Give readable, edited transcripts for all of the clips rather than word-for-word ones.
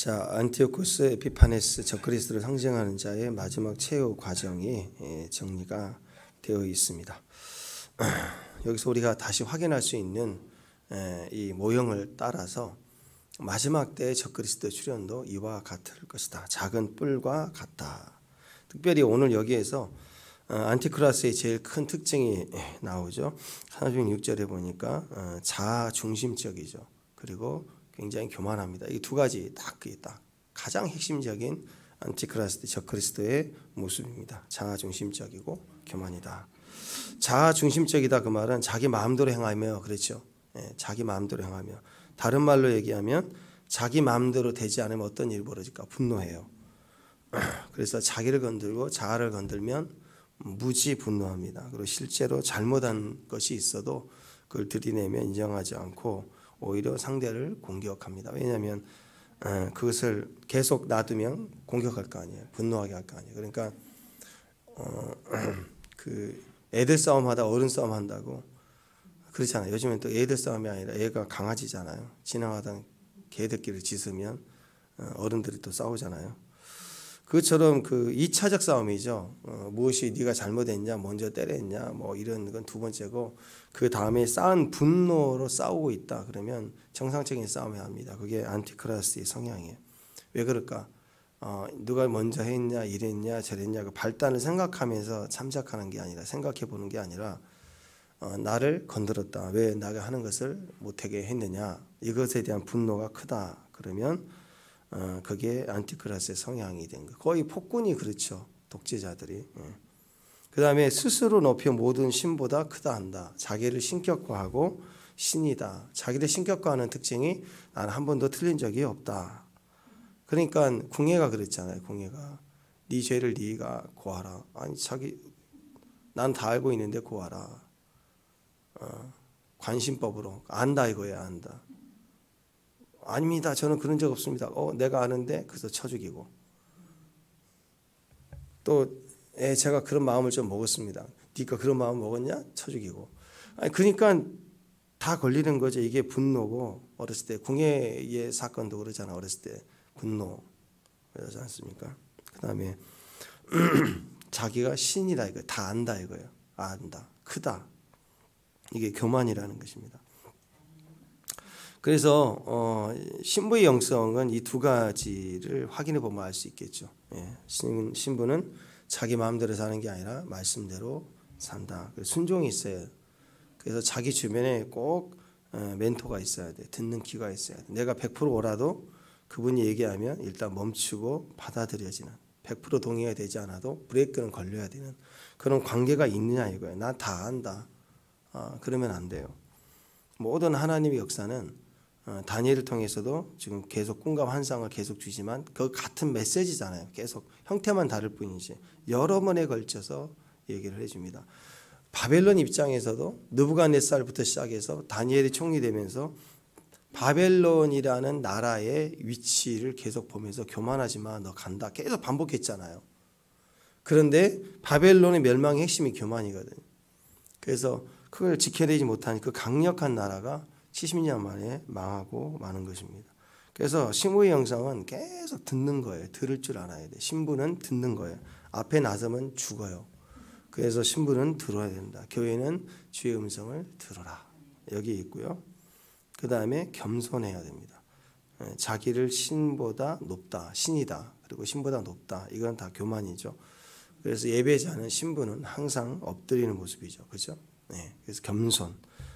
자, 안티오코스 에피파네스 적그리스도를 상징하는 자의 마지막 최후 과정이 정리가 되어 있습니다. 여기서 우리가 다시 확인할 수 있는 이 모형을 따라서 마지막 때의 적그리스도 출현도 이와 같을 것이다. 작은 뿔과 같다. 특별히 오늘 여기에서 안티크라스의 제일 큰 특징이 나오죠. 36절에 보니까 자아중심적이죠. 그리고 굉장히 교만합니다. 이 두 가지 딱 가장 핵심적인 안티크라스트 적그리스도의 모습입니다. 자아중심적이고 교만이다. 자아중심적이다 그 말은 자기 마음대로 행하며 그렇죠. 자기 마음대로 행하며 다른 말로 얘기하면 자기 마음대로 되지 않으면 어떤 일이 벌어질까? 분노해요. 그래서 자기를 건들고 자아를 건들면 무지 분노합니다. 그리고 실제로 잘못한 것이 있어도 그걸 들이내면 인정하지 않고 오히려 상대를 공격합니다. 왜냐하면 그것을 계속 놔두면 공격할 거 아니에요. 분노하게 할 거 아니에요. 그러니까 그 애들 싸움하다 어른 싸움 한다고 그렇잖아요. 요즘엔 또 애들 싸움이 아니라 애가 강아지잖아요. 지나가다 개들끼리 짖으면 어른들이 또 싸우잖아요. 그것처럼 그 2차적 싸움이죠. 무엇이 네가 잘못했냐, 먼저 때렸냐, 뭐 이런 건 두 번째고 그 다음에 쌓은 분노로 싸우고 있다. 그러면 정상적인 싸움을 합니다. 그게 안티크라스의 성향이에요. 왜 그럴까? 누가 먼저 했냐, 이랬냐, 저랬냐 그 발단을 생각하면서 참작하는 게 아니라 생각해 보는 게 아니라 나를 건드렸다. 왜 내가 하는 것을 못하게 했느냐. 이것에 대한 분노가 크다. 그러면 그게 안티크라스의 성향이 된 거. 거의 폭군이 그렇죠. 독재자들이. 그 다음에 스스로 높여 모든 신보다 크다 한다. 자기를 신격화하고 신이다. 자기를 신격화하는 특징이 나는 한 번도 틀린 적이 없다. 그러니까 궁예가 그랬잖아요. 궁예가 네 죄를 네가 고하라. 아니 난 다 알고 있는데 고하라. 관심법으로 안다 이거야 안다. 아닙니다. 저는 그런 적 없습니다. 내가 아는데 그래서 쳐 죽이고 또 제가 그런 마음을 좀 먹었습니다. 네가 그런 마음 먹었냐? 쳐 죽이고. 아니 그러니까 다 걸리는 거죠. 이게 분노고 어렸을 때 궁예의 사건도 그러잖아. 어렸을 때 분노 그러지 않습니까? 그다음에 자기가 신이다 이거 다 안다 이거예요. 안다. 크다. 이게 교만이라는 것입니다. 그래서 신부의 영성은 이 두 가지를 확인해 보면 알 수 있겠죠. 신부는 자기 마음대로 사는 게 아니라 말씀대로 산다. 순종이 있어야. 그래서 자기 주변에 꼭 멘토가 있어야 돼. 듣는 귀가 있어야 돼. 내가 100% 오라도 그분이 얘기하면 일단 멈추고 받아들여지는 100% 동의가 되지 않아도 브레이크는 걸려야 되는 그런 관계가 있느냐 이거예요. 나 다 안다. 그러면 안 돼요. 모든 하나님의 역사는 다니엘을 통해서도 지금 계속 꿈과 환상을 계속 주지만 그 같은 메시지잖아요. 계속 형태만 다를 뿐이지 여러 번에 걸쳐서 얘기를 해줍니다. 바벨론 입장에서도 느부갓네살부터 시작해서 다니엘이 총리 되면서 바벨론이라는 나라의 위치를 계속 보면서 교만하지 마, 너 간다 계속 반복했잖아요. 그런데 바벨론의 멸망의 핵심이 교만이거든요. 그래서 그걸 지켜내지 못한 그 강력한 나라가 70년 만에 망하고 마는 것입니다. 그래서 신부의 영성은 계속 듣는 거예요. 들을 줄 알아야 돼. 신부는 듣는 거예요. 앞에 나서면 죽어요. 그래서 신부는 들어야 된다. 교회는 주의 음성을 들어라. 여기 있고요. 그 다음에 겸손해야 됩니다. 자기를 신보다 높다. 신이다. 그리고 신보다 높다. 이건 다 교만이죠. 그래서 예배자는 신부는 항상 엎드리는 모습이죠. 그렇죠? 그래서 겸손.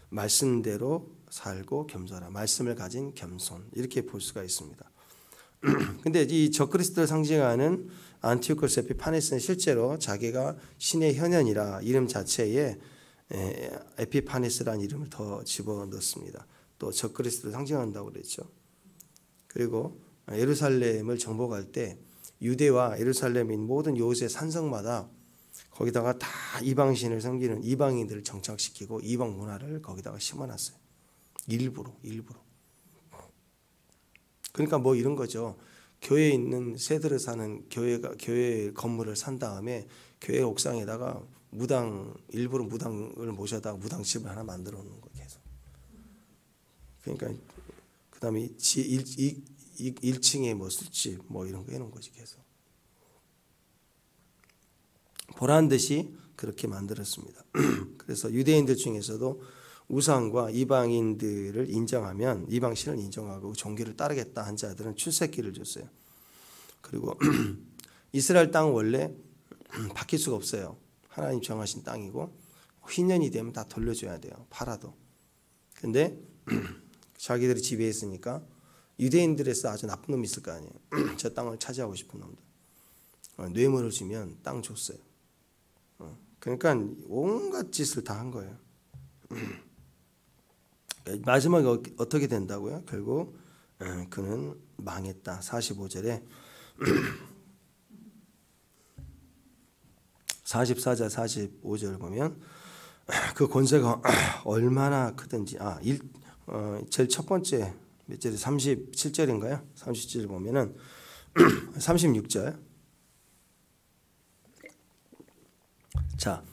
말씀대로 살고 겸손한 말씀을 가진 겸손 이렇게 볼 수가 있습니다. 근데 이 적그리스도를 상징하는 안티오코스 에피파네스는 실제로 자기가 신의 현현이라 이름 자체에 에피파네스라는 이름을 더 집어넣습니다. 또 적그리스도를 상징한다고 그랬죠. 그리고 예루살렘을 정복할 때 유대와 예루살렘인 모든 요새 산성마다 거기다가 다 이방신을 섬기는 이방인들을 정착시키고 이방 문화를 거기다가 심어놨어요. 일부러. 그러니까 뭐 이런 거죠. 교회에 있는 새들을 사는 교회 건물을 산 다음에 교회 옥상에다가 일부러 무당을 모셔다가 무당집을 하나 만들어 놓는 거 계속. 그러니까 그다음에 1층에 뭐 술집 뭐 이런 거 해놓은 거지 계속. 보란 듯이 그렇게 만들었습니다. 그래서 유대인들 중에서도 우상과 이방인들을 인정하면 이방신을 인정하고 종교를 따르겠다 한 자들은 출세기를 줬어요. 그리고 이스라엘 땅은 원래 바뀔 수가 없어요. 하나님 정하신 땅이고 휘년이 되면 다 돌려줘야 돼요. 팔아도. 근데 자기들이 지배했으니까 유대인들에서 아주 나쁜 놈이 있을 거 아니에요. 저 땅을 차지하고 싶은 놈들. 뇌물을 주면 땅 줬어요. 그러니까 온갖 짓을 다 한 거예요. 마지막에 어떻게 된다고요? 결국 그는 망했다. 45절에 44절 45절 보면 그 권세가 얼마나 크든지 제일 첫 번째 몇 절에 37절인가요? 37절 보면은 36절 자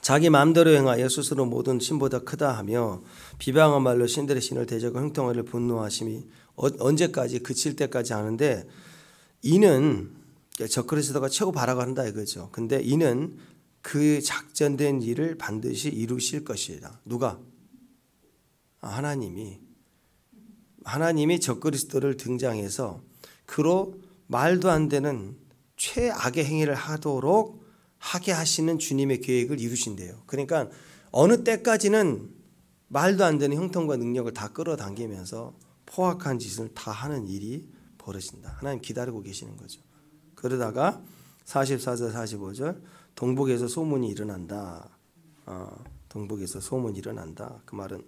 자기 마음대로 행하여 스스로 모든 신보다 크다 하며 비방한 말로 신들의 신을 대적하고 형통하기를 분노하심이 언제까지 그칠 때까지 하는데 이는 적그리스도가 최고 바라고 한다 이거죠. 근데 이는 그 작전된 일을 반드시 이루실 것이라. 누가? 하나님이 적그리스도를 등장해서 그로 말도 안 되는 최악의 행위를 하게 하시는 주님의 계획을 이루신대요. 그러니까 어느 때까지는 말도 안 되는 형통과 능력을 다 끌어당기면서 포악한 짓을 다 하는 일이 벌어진다. 하나님 기다리고 계시는 거죠. 그러다가 44절 45절 동북에서 소문이 일어난다. 동북에서 소문이 일어난다. 그 말은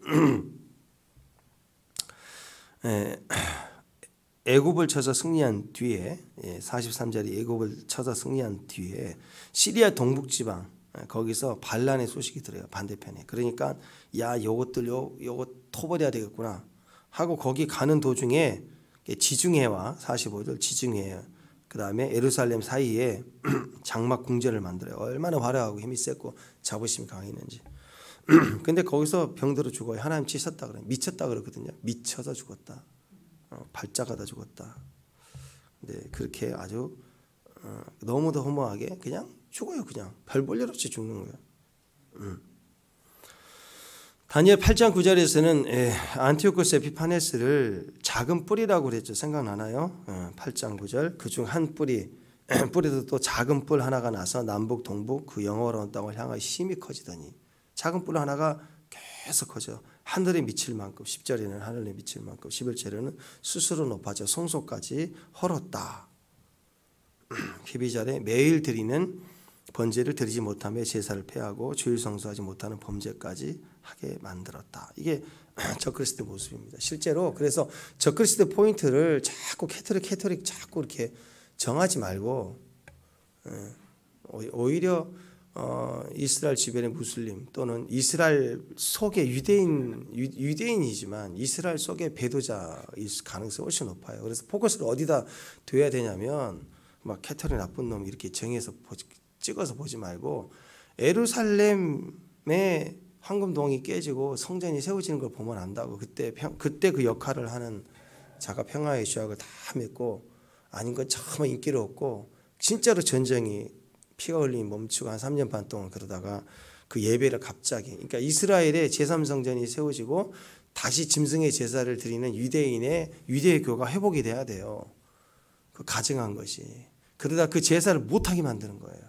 애굽을 쳐서 승리한 뒤에 43절이 애굽을 쳐서 승리한 뒤에 시리아 동북지방 거기서 반란의 소식이 들어요. 반대편에. 그러니까 야 요것들 요거 터버려야 되겠구나 하고 거기 가는 도중에 지중해와 45절 지중해 그 다음에 예루살렘 사이에 장막 궁전을 만들어요. 얼마나 화려하고 힘이 세고 자부심이 강했는지. 근데 거기서 병들어 죽어요. 하나님 치셨다 그래요. 미쳤다 그러거든요. 미쳐서 죽었다. 발작하다 죽었다. 근데 그렇게 아주 너무도 허무하게 그냥 죽어요. 그냥 별 볼 일 없이 죽는 거예요. 다니엘 8장 9절에서는 안티오코스 에피파네스를 작은 뿌리라고 그랬죠. 생각나나요? 8장 9절 그중 한 뿌리도 또 작은 뿔 하나가 나서 남북 동북 그 영화로운 땅을 향하여 힘이 커지더니 작은 뿔 하나가 계속 커져 하늘에 미칠 만큼 10절에는 하늘에 미칠 만큼 11절에는 스스로 높아져 성소까지 헐었다. 12절에 매일 드리는 번제를 드리지 못하며 제사를 폐하고 주일 성수하지 못하는 범죄까지 하게 만들었다. 이게 적그리스도 모습입니다. 실제로 그래서 적그리스도 포인트를 자꾸 캐토릭 자꾸 이렇게 정하지 말고 오히려 이스라엘 주변의 무슬림 또는 이스라엘 속의 유대인이지만 이스라엘 속의 배도자일 가능성이 훨씬 높아요. 그래서 포커스를 어디다 둬야 되냐면 막 캐토릭 나쁜 놈 이렇게 정해서 찍어서 보지 말고 예루살렘의 황금동이 깨지고 성전이 세워지는 걸 보면 안다고. 그때 그 역할을 하는 자가 평화의 주약을 다 맺고 아닌 건 정말 인기를 얻고 진짜로 전쟁이 피가 흘림이 멈추고 한 3년 반 동안 그러다가 그 예배를 갑자기 그러니까 이스라엘의 제3성전이 세워지고 다시 짐승의 제사를 드리는 유대의 교가 회복이 돼야 돼요. 그 가증한 것이. 그러다 그 제사를 못하게 만드는 거예요.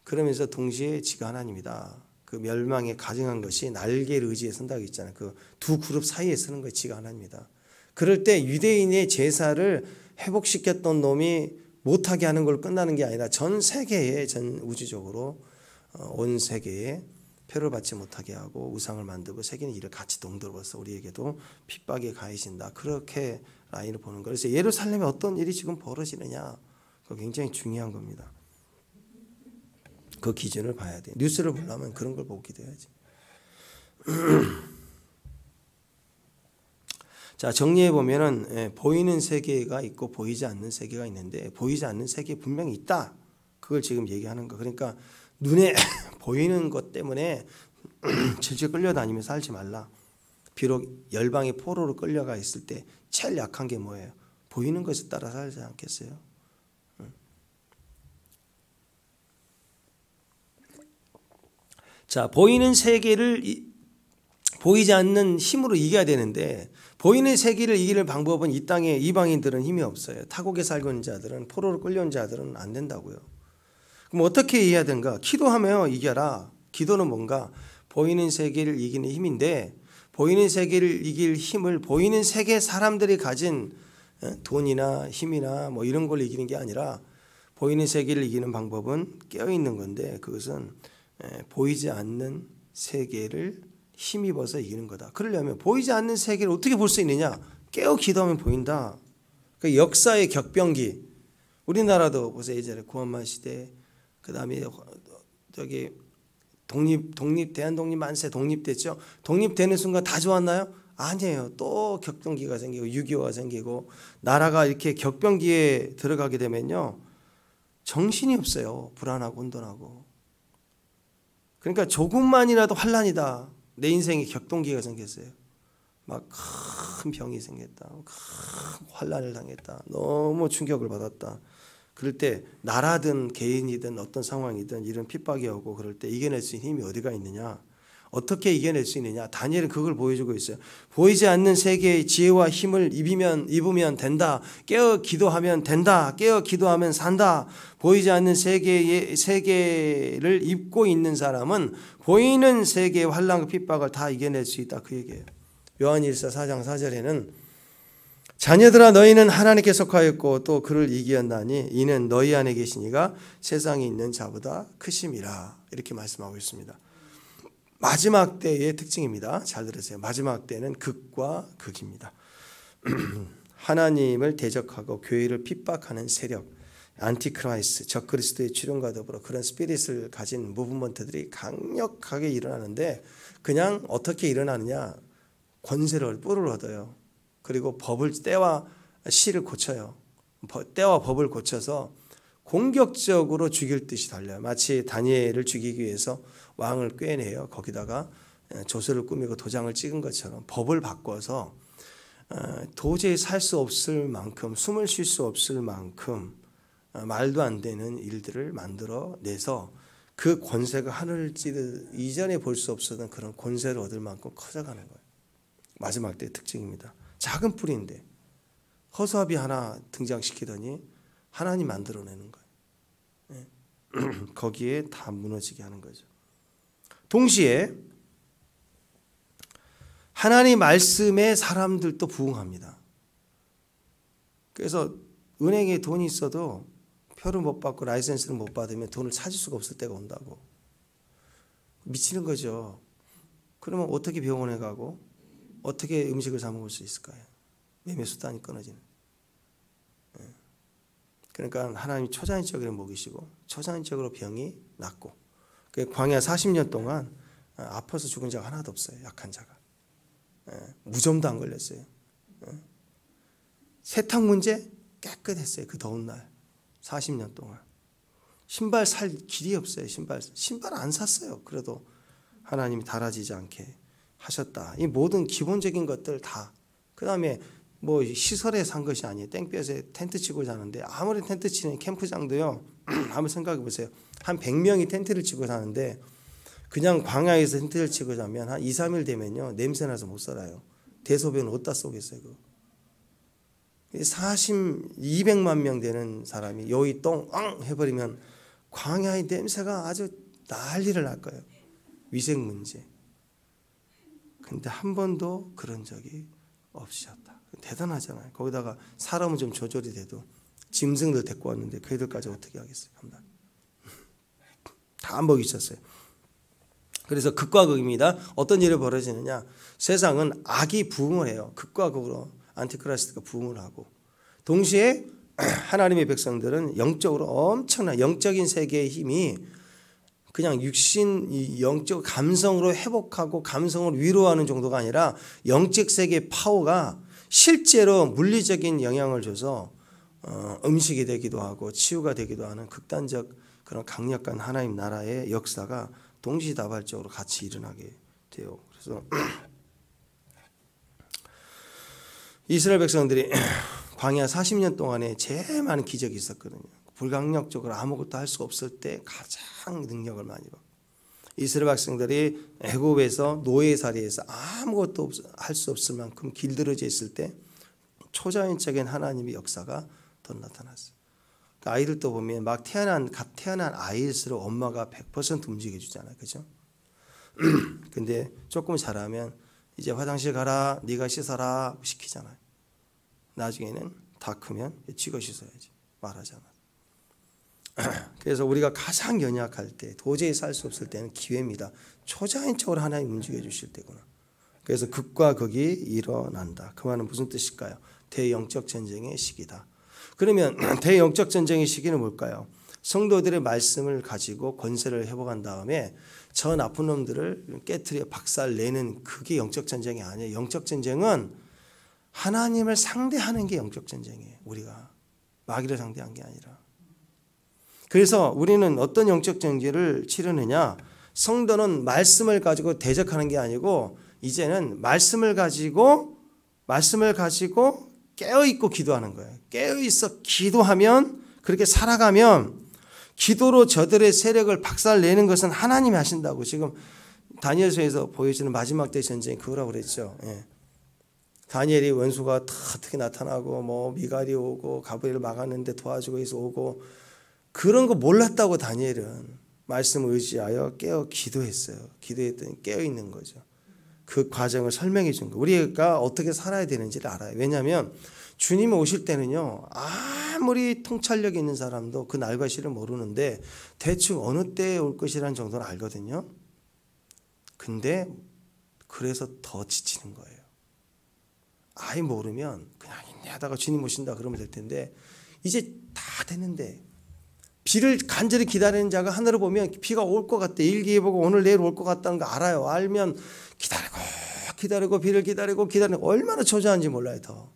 그러면서 동시에 지가 하나님이다. 그 멸망에 가증한 것이 날개를 의지해 선다고 있잖아요. 그 두 그룹 사이에 서는 것이 지가 하나님이다. 그럴 때 유대인의 제사를 회복시켰던 놈이 못하게 하는 걸 끝나는 게 아니라 전 세계에 전 우주적으로 온 세계에 표를 받지 못하게 하고 우상을 만들고 새기는 일을 같이 동들어서 우리에게도 핍박이 가해진다. 그렇게 라인을 보는 거예요. 그래서 예루살렘에 어떤 일이 지금 벌어지느냐 그거 굉장히 중요한 겁니다. 그 기준을 봐야 돼. 뉴스를 보려면 그런 걸 보고 기도해야지. 자 정리해 보면은 보이는 세계가 있고 보이지 않는 세계가 있는데 보이지 않는 세계 분명히 있다. 그걸 지금 얘기하는 거. 그러니까 눈에 보이는 것 때문에 질질 끌려다니면서 살지 말라. 비록 열방의 포로로 끌려가 있을 때 제일 약한 게 뭐예요? 보이는 것에 따라 살지 않겠어요? 자, 보이는 세계를 보이지 않는 힘으로 이겨야 되는데 보이는 세계를 이기는 방법은 이 땅에 이방인들은 힘이 없어요. 타국에 살고 있는 자들은, 포로로 끌려온 자들은 안 된다고요. 그럼 어떻게 해야 되는가? 기도하며 이겨라. 기도는 뭔가? 보이는 세계를 이기는 힘인데 보이는 세계를 이길 힘을 보이는 세계 사람들이 가진 돈이나 힘이나 뭐 이런 걸 이기는 게 아니라 보이는 세계를 이기는 방법은 깨어있는 건데 그것은 보이지 않는 세계를 힘입어서 이기는 거다. 그러려면 보이지 않는 세계를 어떻게 볼 수 있느냐? 깨어 기도하면 보인다. 그 역사의 격변기. 우리나라도 보세요. 예전에 구한말 시대, 그 다음에 저기 대한독립 만세 독립됐죠. 독립되는 순간 다 좋았나요? 아니에요. 또 격변기가 생기고 6.25가 생기고 나라가 이렇게 격변기에 들어가게 되면요. 정신이 없어요. 불안하고 혼돈하고. 그러니까 조금만이라도 환란이다. 내 인생에 격동기가 생겼어요. 막 큰 병이 생겼다. 큰 환란을 당했다. 너무 충격을 받았다. 그럴 때 나라든 개인이든 어떤 상황이든 이런 핍박이 오고 그럴 때 이겨낼 수 있는 힘이 어디가 있느냐? 어떻게 이겨낼 수 있느냐? 다니엘은 그걸 보여주고 있어요. 보이지 않는 세계의 지혜와 힘을 입으면 된다. 깨어 기도하면 된다. 깨어 기도하면 산다. 보이지 않는 세계를 입고 있는 사람은 보이는 세계의 환난과 핍박을 다 이겨낼 수 있다. 그 얘기예요. 요한일서 4장 4절에는 자녀들아 너희는 하나님께 속하였고 또 그를 이기었나니 이는 너희 안에 계신 이가 세상에 있는 자보다 크심이라. 이렇게 말씀하고 있습니다. 마지막 때의 특징입니다. 잘 들으세요. 마지막 때는 극과 극입니다. 하나님을 대적하고 교회를 핍박하는 세력, 안티크라이스트, 적그리스도의 출현과 더불어 그런 스피릿을 가진 무브먼트들이 강력하게 일어나는데 그냥 어떻게 일어나느냐? 권세를 뿔을 얻어요. 그리고 때와 시를 고쳐요. 때와 법을 고쳐서 공격적으로 죽일 듯이 달려요. 마치 다니엘을 죽이기 위해서 왕을 꿰내요. 거기다가 조서를 꾸미고 도장을 찍은 것처럼 법을 바꿔서 도저히 살 수 없을 만큼, 숨을 쉴 수 없을 만큼 말도 안 되는 일들을 만들어내서 그 권세가 하늘을 찌르 이전에 볼 수 없었던 그런 권세를 얻을 만큼 커져가는 거예요. 마지막 때의 특징입니다. 작은 뿌리인데 허수아비 하나 등장시키더니 하나님 만들어내는 거예요. 거기에 다 무너지게 하는 거죠. 동시에 하나님 말씀에 사람들도 부응합니다. 그래서 은행에 돈이 있어도 표를 못 받고 라이센스를 못 받으면 돈을 찾을 수가 없을 때가 온다고. 미치는 거죠. 그러면 어떻게 병원에 가고 어떻게 음식을 사 먹을 수 있을까요? 매매 수단이 끊어지는. 그러니까 하나님이 초자연적으로 먹이시고 초자연적으로 병이 낫고 광야 40년 동안 아파서 죽은 자가 하나도 없어요. 약한 자가. 무좀도 안 걸렸어요. 세탁 문제 깨끗했어요. 그 더운 날 40년 동안. 신발 살 길이 없어요. 신발 안 샀어요. 그래도 하나님이 달아지지 않게 하셨다. 이 모든 기본적인 것들 다. 그 다음에 뭐 시설에 산 것이 아니에요. 땡볕에 텐트 치고 자는데 아무리 텐트 치는 캠프장도요. 한번 생각해 보세요. 한 100명이 텐트를 치고 자는데 그냥 광야에서 텐트를 치고 자면 한 2, 3일 되면요. 냄새나서 못 살아요. 대소변 어디다 쏘겠어요. 200만 명 되는 사람이 여기 똥 해버리면 광야의 냄새가 아주 난리를 날 거예요. 위생 문제. 근데 한 번도 그런 적이 없으셨다. 대단하잖아요. 거기다가 사람은 좀 조절이 돼도 짐승들 데리고 왔는데 그 애들까지 어떻게 하겠어요? 다 먹이셨어요. 그래서 극과 극입니다. 어떤 일이 벌어지느냐? 세상은 악이 부흥을 해요. 극과 극으로 안티크라이스트가 부흥을 하고 동시에 하나님의 백성들은 영적으로 엄청난 영적인 세계의 힘이 그냥 육신 영적 감성으로 회복하고 감성을 위로하는 정도가 아니라 영적 세계의 파워가 실제로 물리적인 영향을 줘서 음식이 되기도 하고 치유가 되기도 하는 극단적 그런 강력한 하나님 나라의 역사가 동시다발적으로 같이 일어나게 돼요. 그래서 이스라엘 백성들이 광야 40년 동안에 제일 많은 기적이 있었거든요. 불강력적으로 아무것도 할 수 없을 때 가장 능력을 많이 받고, 이스라엘 백성들이 애굽에서 노예살이에서 아무것도 할 수 없을 만큼 길들여져 있을 때 초자연적인 하나님의 역사가 더 나타났어요. 그러니까 아이들도 보면 갓 태어난 아이일수록 엄마가 100% 움직여주잖아요, 그죠? 근데 조금 자라면 이제 화장실 가라, 네가 씻어라 시키잖아요. 나중에는 다 크면 쥐가 씻어야지 말하잖아. 그래서 우리가 가장 연약할 때, 도저히 살 수 없을 때는 기회입니다. 초자연적으로 하나님 움직여 주실 때구나. 그래서 극과 극이 일어난다. 그 말은 무슨 뜻일까요? 대영적 전쟁의 시기다. 그러면 대영적 전쟁의 시기는 뭘까요? 성도들의 말씀을 가지고 권세를 회복한 다음에 저 나쁜 놈들을 깨트려 박살내는, 그게 영적 전쟁이 아니에요. 영적 전쟁은 하나님을 상대하는 게 영적 전쟁이에요. 우리가 마귀를 상대한 게 아니라. 그래서 우리는 어떤 영적 전쟁을 치르느냐, 성도는 말씀을 가지고 대적하는 게 아니고 이제는 말씀을 가지고 깨어있고 기도하는 거예요. 깨어있어 기도하면, 그렇게 살아가면 기도로 저들의 세력을 박살내는 것은 하나님이 하신다고. 지금 다니엘서에서 보여주는 마지막 때 전쟁이 그거라고 그랬죠. 예. 다니엘이 원수가 다 어떻게 나타나고 뭐 미갈이 오고 가브리엘을 막았는데 도와주고 해서 오고, 그런 거 몰랐다고 다니엘은 말씀을 의지하여 깨어 기도했어요. 기도했더니 깨어 있는 거죠. 그 과정을 설명해 준 거예요. 우리가 어떻게 살아야 되는지를 알아요. 왜냐하면 주님이 오실 때는요, 아무리 통찰력 있는 사람도 그 날과 시를 모르는데 대충 어느 때에 올 것이라는 정도는 알거든요. 근데 그래서 더 지치는 거예요. 아예 모르면 그냥 인내하다가 주님 오신다 그러면 될 텐데, 이제 다 됐는데 비를 간절히 기다리는 자가 하늘을 보면 비가 올 것 같대. 일기예보가 오늘 내일 올 것 같다는 거 알아요. 알면 기다리고 비를 기다리고 얼마나 초조한지 몰라요. 더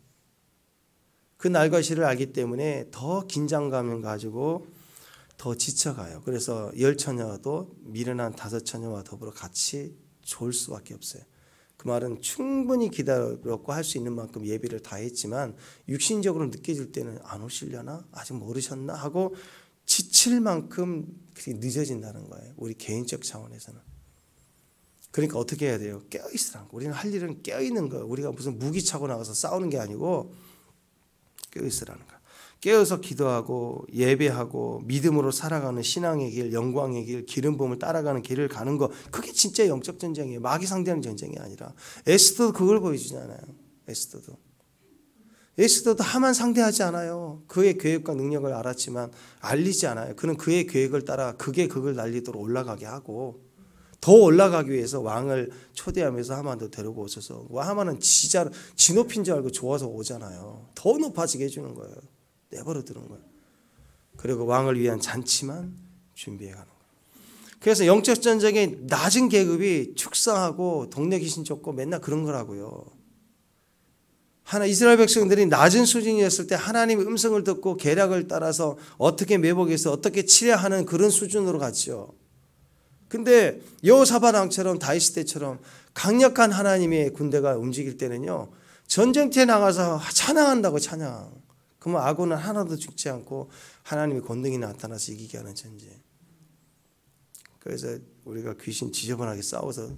그 날과 시를 알기 때문에 더 긴장감을 가지고 더 지쳐가요. 그래서 10처녀도 미련한 5처녀와 더불어 같이 졸 수밖에 없어요. 그 말은 충분히 기다렸고 할 수 있는 만큼 예비를 다 했지만 육신적으로 느껴질 때는 안 오시려나? 아직 모르셨나? 하고 지칠 만큼 늦어진다는 거예요. 우리 개인적 차원에서는. 그러니까 어떻게 해야 돼요? 깨어있으라는 거. 우리는 할 일은 깨어있는 거예요. 우리가 무슨 무기 차고 나가서 싸우는 게 아니고 깨어있으라는 거예요. 깨어서 기도하고 예배하고 믿음으로 살아가는 신앙의 길, 영광의 길, 기름 부음을 따라가는 길을 가는 거, 그게 진짜 영적 전쟁이에요. 마귀 상대하는 전쟁이 아니라. 에스더도 그걸 보여주잖아요. 에스더도 하만 상대하지 않아요. 그의 계획과 능력을 알았지만 알리지 않아요. 그는 그의 계획을 따라 극의 극을 날리도록 올라가게 하고, 더 올라가기 위해서 왕을 초대하면서 하만도 데리고 오셔서, 하만은 지 높인 줄 알고 좋아서 오잖아요. 더 높아지게 해주는 거예요. 내버려 두는 거예요. 그리고 왕을 위한 잔치만 준비해 가는 거예요. 그래서 영적 전쟁의 낮은 계급이 축사하고 동네 귀신 쫓고 맨날 그런 거라고요. 이스라엘 백성들이 낮은 수준이었을 때 하나님의 음성을 듣고 계략을 따라서 어떻게 매복해서 어떻게 치려 하는 그런 수준으로 갔죠. 근데 여호사밧 왕처럼 다윗 때처럼 강력한 하나님의 군대가 움직일 때는요, 전쟁터에 나가서 찬양한다고. 찬양. 그러면 아군은 하나도 죽지 않고 하나님의 권능이 나타나서 이기게 하는 전쟁. 그래서 우리가 귀신 지저분하게 싸워서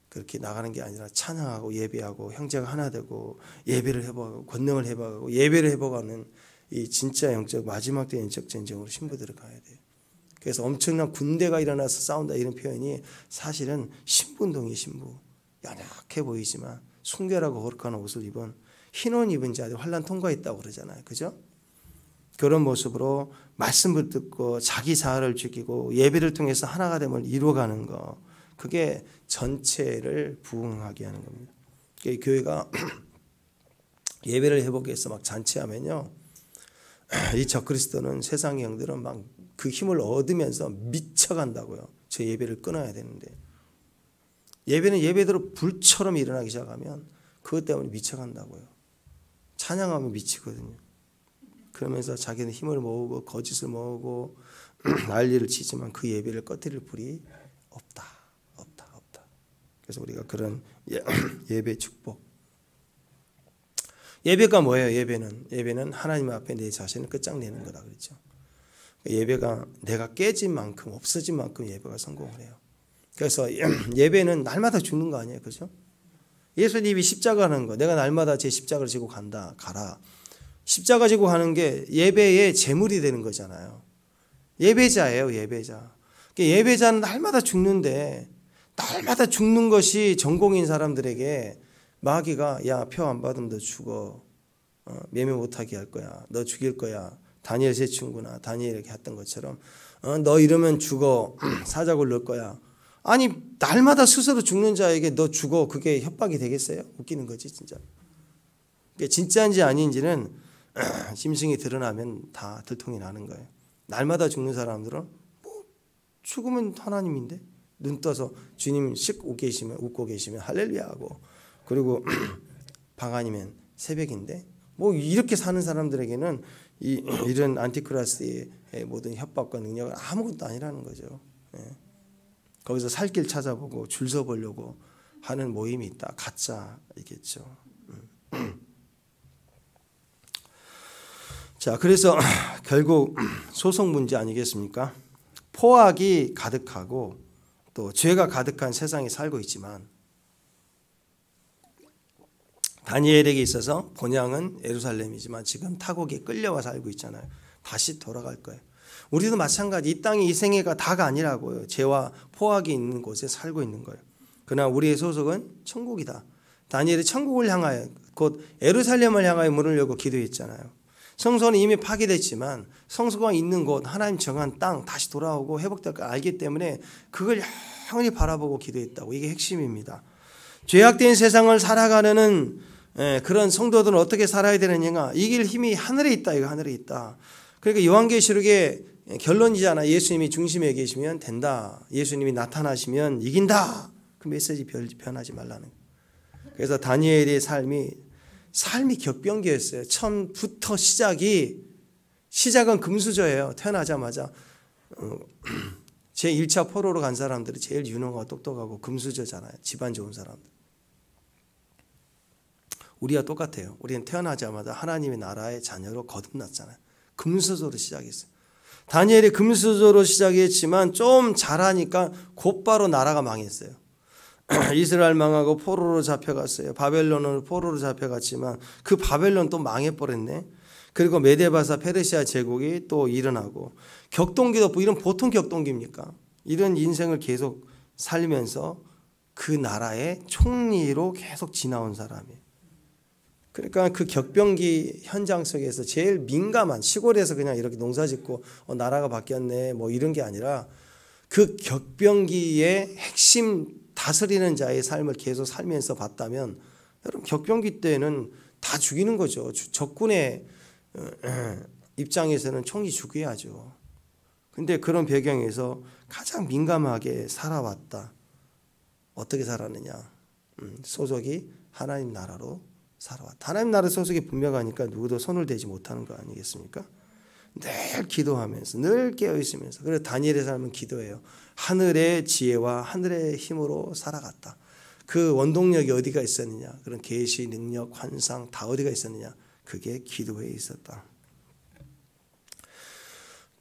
그렇게 나가는 게 아니라 찬양하고 예배하고 형제가 하나 되고 예배를 회복하고 권능을 회복하고 예배를 회복하는 이 진짜 영적 마지막 때 영적 전쟁으로 신부들을 가야 돼요. 그래서 엄청난 군대가 일어나서 싸운다 이런 표현이 사실은 신부운동이에요. 신부. 연약해 보이지만 순결하고 거룩한 옷을 입은 흰 옷 입은 자들이 환난 통과했다고 그러잖아요. 그죠? 그런 모습으로 말씀을 듣고 자기 자아를 죽이고 예배를 통해서 하나가 됨을 이루어가는 거, 그게 전체를 부흥하게 하는 겁니다. 교회가 예배를 회복해서 막 잔치하면요, 이 적그리스도는 세상의 영들은 막 그 힘을 얻으면서 미쳐간다고요. 저 예배를 끊어야 되는데, 예배는 예배대로 불처럼 일어나기 시작하면 그것 때문에 미쳐간다고요. 찬양하면 미치거든요. 그러면서 자기는 힘을 모으고 거짓을 모으고 난리를 치지만 그 예배를 꺼뜨릴 불이 없다. 그래서 우리가 그런 예배 축복, 예배가 뭐예요? 예배는 하나님 앞에 내 자신을 끝장내는 거다 그랬죠. 예배가 내가 깨진 만큼 없어진 만큼 예배가 성공을 해요. 그래서 예배는 날마다 죽는 거 아니에요, 그죠? 예수님이 십자가 하는 거, 내가 날마다 제 십자가를 지고 가라. 십자가 지고 가는 게 예배의 제물이 되는 거잖아요. 예배자예요, 예배자. 예배자는 날마다 죽는데, 날마다 죽는 것이 전공인 사람들에게 마귀가 야, 표 안 받으면 너 죽어. 매매 못하게 할 거야. 너 죽일 거야. 다니엘 세 친구나 다니엘에게 했던 것처럼 너 이러면 죽어. 사자굴 넣을 거야. 아니 날마다 스스로 죽는 자에게 너 죽어. 그게 협박이 되겠어요? 웃기는 거지 진짜. 진짜인지 아닌지는 짐승이 드러나면 다 들통이 나는 거예요. 날마다 죽는 사람들은 뭐 죽으면 하나님인데 눈 떠서 주님 웃고 계시면 할렐루야 하고, 그리고 방 아니면 새벽인데 뭐 이렇게 사는 사람들에게는 이런 안티크리스트의 모든 협박과 능력은 아무것도 아니라는 거죠. 거기서 살 길 찾아보고 줄 서보려고 하는 모임이 있다. 가짜이겠죠. 자, 그래서 결국 소송 문제 아니겠습니까? 포악이 가득하고 또 죄가 가득한 세상에 살고 있지만 다니엘에게 있어서 본향은 예루살렘이지만 지금 타국에 끌려와 살고 있잖아요. 다시 돌아갈 거예요. 우리도 마찬가지. 이 땅이 이 생애가 다가 아니라고요. 죄와 포악이 있는 곳에 살고 있는 거예요. 그러나 우리의 소속은 천국이다. 다니엘이 천국을 향하여 곧 예루살렘을 향하여 문을 열고 기도했잖아요. 성소는 이미 파괴됐지만 성소가 있는 곳, 하나님 정한 땅 다시 돌아오고 회복될 걸 알기 때문에 그걸 영원히 바라보고 기도했다고. 이게 핵심입니다. 죄악된 세상을 살아가는 그런 성도들은 어떻게 살아야 되느냐. 이길 힘이 하늘에 있다. 이거 하늘에 있다. 그러니까 요한계시록의 결론이잖아. 예수님이 중심에 계시면 된다. 예수님이 나타나시면 이긴다. 그 메시지 변하지 말라는. 그래서 다니엘의 삶이 격변기였어요. 처음부터 시작은 금수저예요. 태어나자마자 제1차 포로로 간 사람들이 제일 유능하고 똑똑하고 금수저잖아요. 집안 좋은 사람들. 우리와 똑같아요. 우리는 태어나자마자 하나님의 나라의 자녀로 거듭났잖아요. 금수저로 시작했어요. 다니엘이 금수저로 시작했지만 좀 잘하니까 곧바로 나라가 망했어요. 이스라엘 망하고 포로로 잡혀갔어요. 바벨론으로 포로로 잡혀갔지만 그 바벨론 또 망해버렸네. 그리고 메데바사 페르시아 제국이 또 일어나고, 격동기도 이런 보통 격동기입니까? 이런 인생을 계속 살면서 그 나라의 총리로 계속 지나온 사람이에요. 그러니까 그 격변기 현장 속에서 제일 민감한, 시골에서 그냥 이렇게 농사짓고 나라가 바뀌었네 뭐 이런 게 아니라 그 격변기의 핵심 다스리는 자의 삶을 계속 살면서 봤다면, 여러분 격변기 때는 다 죽이는 거죠. 적군의 입장에서는 총이 죽여야죠. 근데 그런 배경에서 가장 민감하게 살아왔다. 어떻게 살았느냐? 소속이 하나님 나라로 살아왔다. 하나님 나라 소속이 분명하니까 누구도 손을 대지 못하는 거 아니겠습니까? 늘 기도하면서, 늘 깨어있으면서. 그래서 다니엘의 삶은 기도예요. 하늘의 지혜와 하늘의 힘으로 살아갔다. 그 원동력이 어디가 있었느냐? 그런 계시, 능력, 환상 다 어디가 있었느냐? 그게 기도에 있었다.